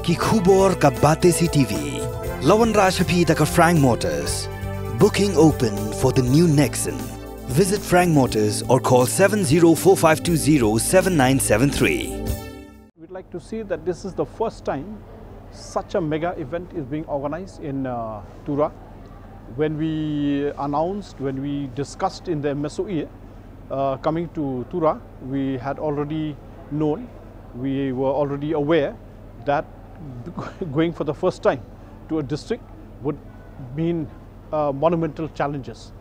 कि खुबोर का बातें सी TV Lawan Rashaphi Daka Frank Motors. Booking open for the new Nexon. Visit Frank Motors or call 7045207973. We'd like to see that this is the first time such a mega event is being organized in Tura. When we announced, when we discussed in the MSOA coming to Tura, we had already known, we were already aware that going for the first time to a district would mean monumental challenges.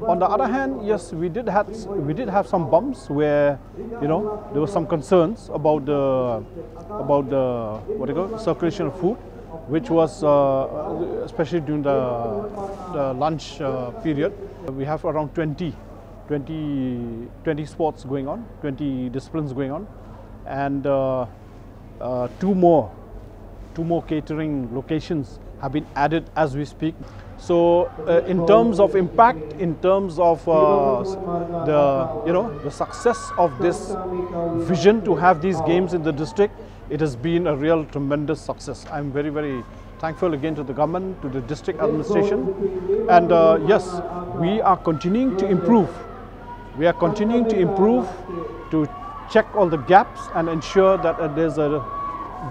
On the other hand, yes, we did have some bumps where, you know, there were some concerns about the what do you call, circulation of food, which was especially during the lunch period. We have around 20 sports going on, 20 disciplines going on, and two more catering locations have been added as we speak. So in terms of impact, in terms of the success of this vision to have these games in the district, it has been a real tremendous success. I'm very, very thankful again to the government, to the district administration, and yes, we are continuing to improve. We are continuing to improve, to check all the gaps and ensure that there's a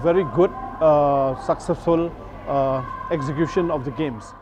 very good, successful execution of the games.